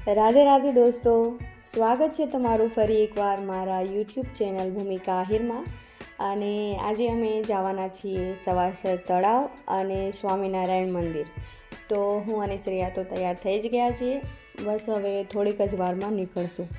રાધે રાધે દોસ્તો, સ્વાગત છે તમારું ફરી એકવાર મારા યુટ્યુબ ચેનલ ભૂમિકા આહિરમાં. અને આજે અમે જવાના છીએ સવાસર તળાવ અને સ્વામિનારાયણ મંદિર. તો હું અને શ્રેયા તો તૈયાર થઈ જ ગયા છીએ. બસ હવે થોડીક જ વારમાં નીકળશું.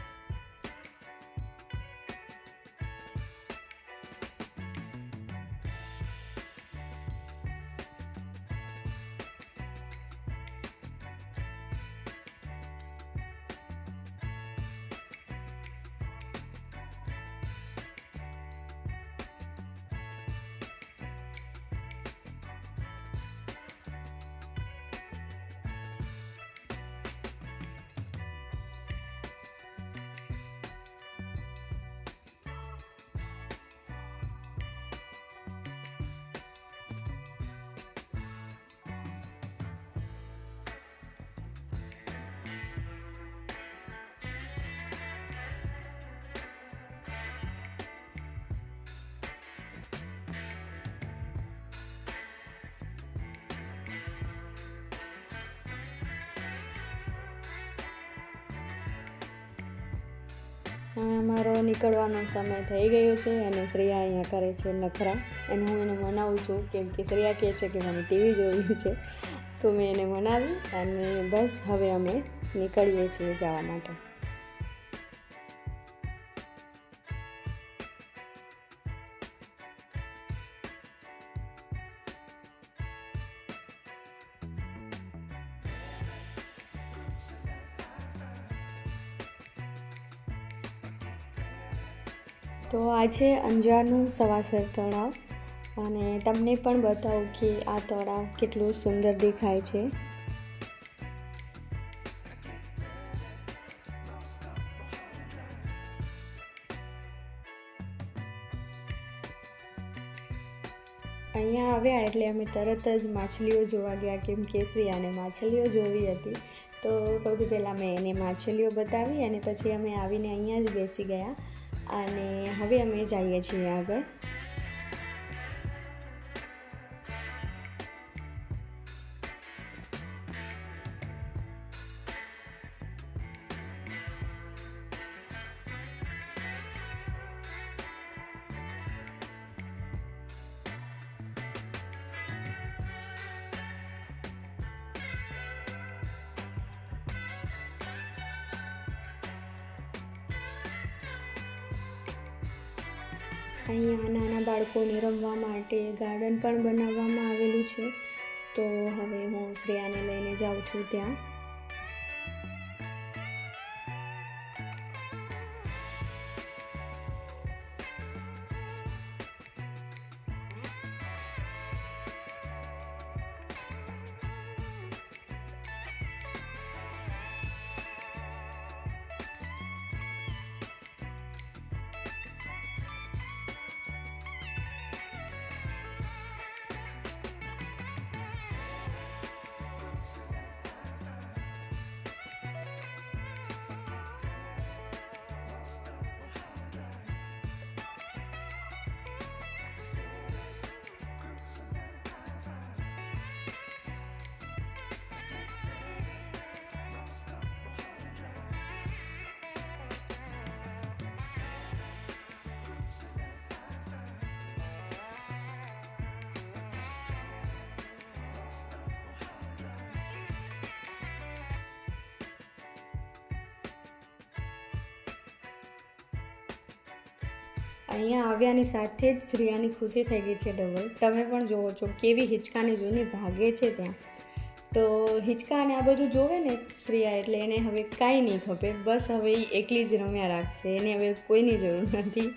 અમારો નીકળવાનો સમય થઈ ગયો છે અને શ્રેયા અહીંયા કરે છે નખરા. અને હું એને મનાવું છું કેમ કે શ્રેયા કહે છે કે મને ટીવી જોવી છે. તો મેં એને મનાવી અને બસ હવે અમે નીકળીએ છીએ જવા માટે. તો આ છે અંજારનું સવાસર તળાવ અને તમને પણ બતાવું કે આ તળાવ કેટલું સુંદર દેખાય છે. અહીંયા આવ્યા એટલે અમે તરત જ માછલીઓ જોવા ગયા કેમ કે શ્રેયાને માછલીઓ જોવી હતી. તો સૌથી પહેલાં મેં એને માછલીઓ બતાવી અને પછી અમે આવીને અહીંયા જ બેસી ગયા અને હવે અમે જઈએ છીએ આગળ. અહીંયા નાના બાળકોને રમવા માટે ગાર્ડન પણ બનાવવામાં આવેલું છે. તો હવે હું શ્રેયાને લઈને જાઉં છું ત્યાં. અહીંયા આવ્યાની સાથે જ શ્રેયાની ખુશી થઈ ગઈ છે ડબલ. તમે પણ જુઓ છો કેવી હિંચકાની જૂની ભાગે છે ત્યાં. તો હિંચકા અને આ બધું જોવે ને શ્રેયા એટલે એને હવે કાંઈ નહીં ખપે. બસ હવે એ એકલી જ રમ્યા રાખશે, એને હવે કોઈની જરૂર નથી.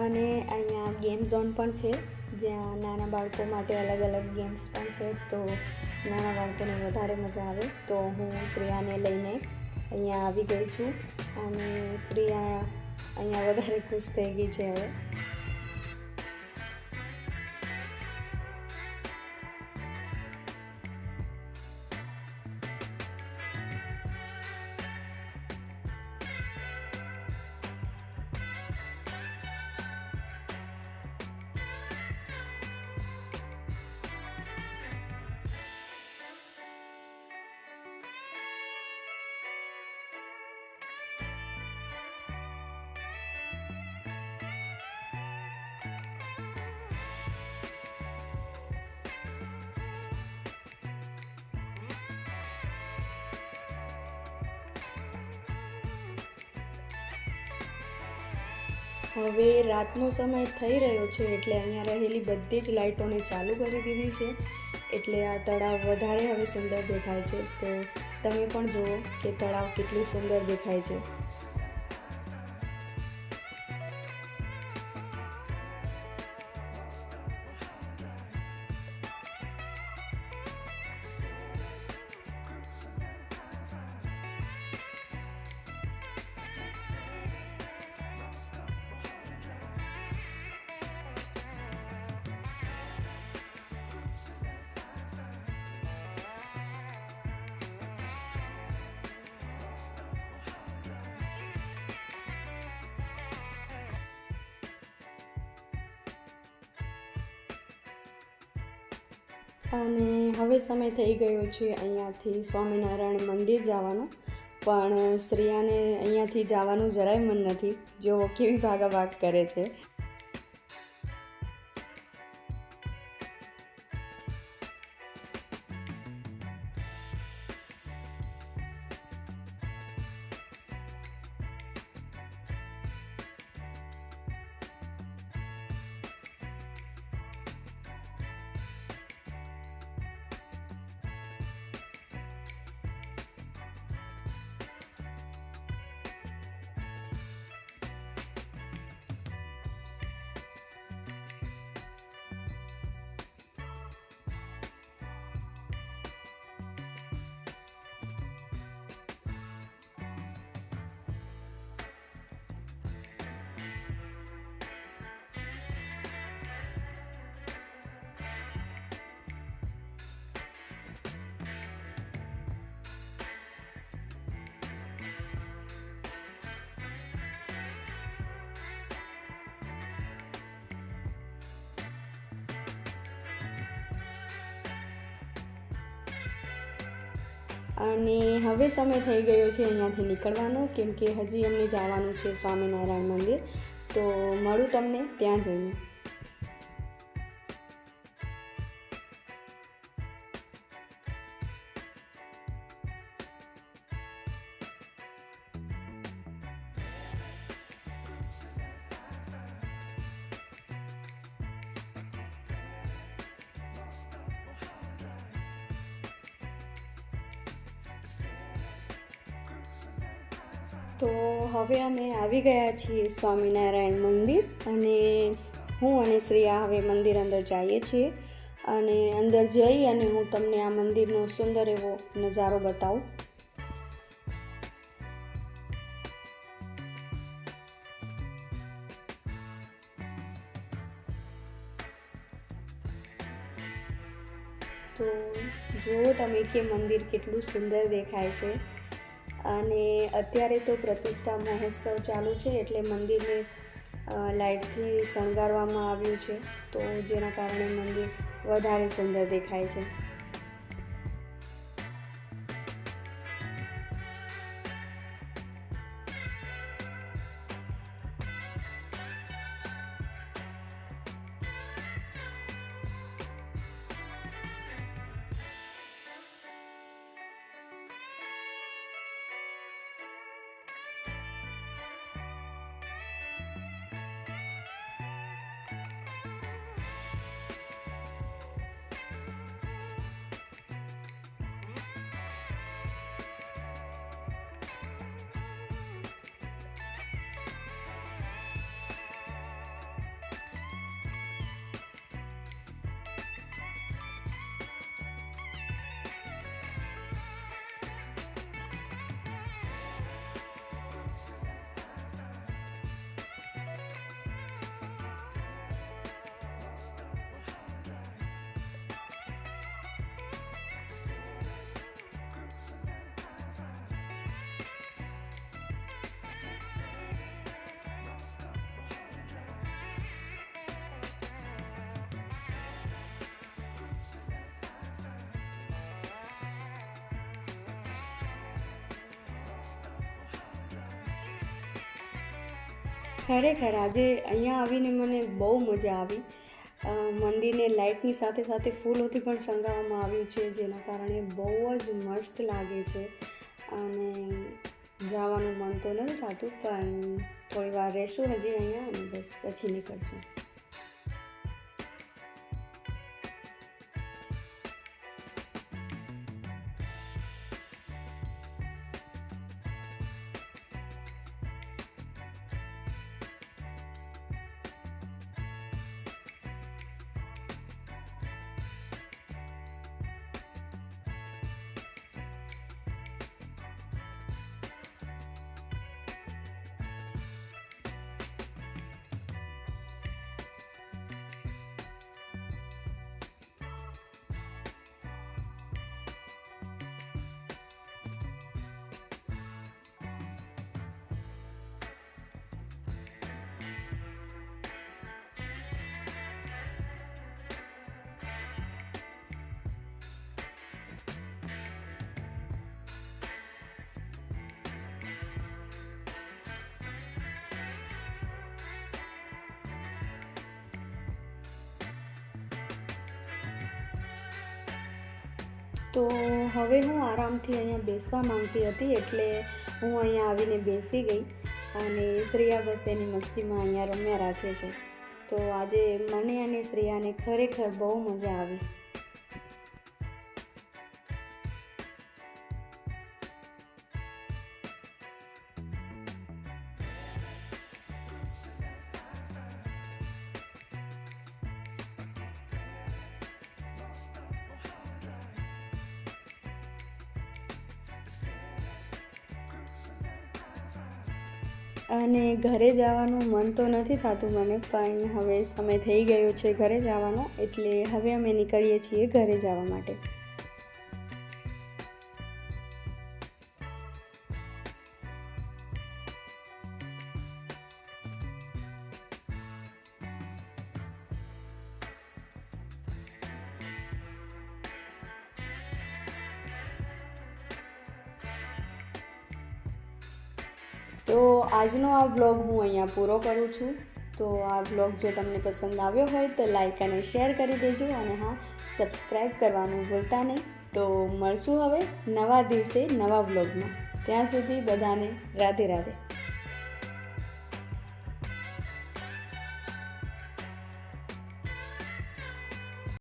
અને અહીંયા ગેમ ઝોન પણ છે, જ્યાં નાના બાળકો માટે અલગ અલગ ગેમ્સ પણ છે. તો નાના બાળકોને વધારે મજા આવે. તો હું શ્રેયાને લઈને અહીંયા આવી ગઈ છું અને શ્રેયા અહીંયા વધારે ખુશ થઈ ગઈ છે હવે. હવે રાતનો સમય થઈ રહ્યો છે, એટલે અહીંયા રહેલી બધી જ લાઇટોને ચાલુ કરી દીધી છે, એટલે આ તળાવ વધારે હવે સુંદર દેખાય છે. તો તમે પણ જુઓ કે તળાવ કેટલું સુંદર દેખાય છે. અને હવે સમય થઈ ગયો છે અહીંયાથી સ્વામિનારાયણ મંદિર જવાનો, પણ શ્રેયાને અહીંયાથી જવાનું જરાય મન નથી. જો કેવી ભાગાભાગ કરે છે. અને હવે સમય થઈ ગયો છે અહીંયાથી નીકળવાનો, કેમ કે હજી અમને જવાનું છે સ્વામિનારાયણ મંદિર. તો મળું તમને ત્યાં જઈને. તો હવે અમે આવી ગયા છીએ સ્વામિનારાયણ મંદિર, અને હું અને શ્રેયા હવે મંદિર અંદર જઈએ છીએ. અને અંદર જઈ અને હું તમને આ મંદિરનો સુંદર એવો નજારો બતાવું. તો જુઓ તમે કે મંદિર કેટલું સુંદર દેખાય છે. અને અત્યારે તો પ્રતિષ્ઠા મહોત્સવ ચાલુ છે, એટલે મંદિરને લાઇટથી શણગારવામાં આવ્યું છે, તો જેના કારણે મંદિર વધારે સુંદર દેખાય છે. ખરેખર આજે અહીંયા આવીને મને બહુ મજા આવી. મંદિરને લાઇટની સાથે સાથે ફૂલોથી પણ શણગારવામાં આવ્યું છે, જેના કારણે બહુ જ મસ્ત લાગે છે અને જવાનું મન તો નથી થતું, પણ થોડી વાર રહેશું હજી અહીંયા અને બસ પછી નીકળશું. તો હવે હું આરામથી અહીંયા બેસવા માંગતી હતી, એટલે હું અહીંયા આવીને બેસી ગઈ અને શ્રેયા બસ એની મસ્તીમાં અહીંયા રમ્યા રાખે છે. તો આજે મને અને શ્રેયાને ખરેખર બહુ મજા આવી. અને ઘરે જવાનું મન તો નથી થતું મને, પણ હવે સમય થઈ ગયો છે ઘરે જવાનો, એટલે હવે અમે નીકળીએ છીએ ઘરે જવા માટે. તો આજનો આ વ્લોગ હું અહીંયા પૂરો કરું છું. તો આ વ્લોગ જો તમને પસંદ આવ્યો હોય તો લાઈક અને શેર કરી દેજો, અને હા, સબસ્ક્રાઈબ કરવાનું ભૂલતા નહીં. તો મળશું હવે નવા દિવસે નવા વ્લોગમાં. ત્યાં સુધી બધાને રાધે રાધે.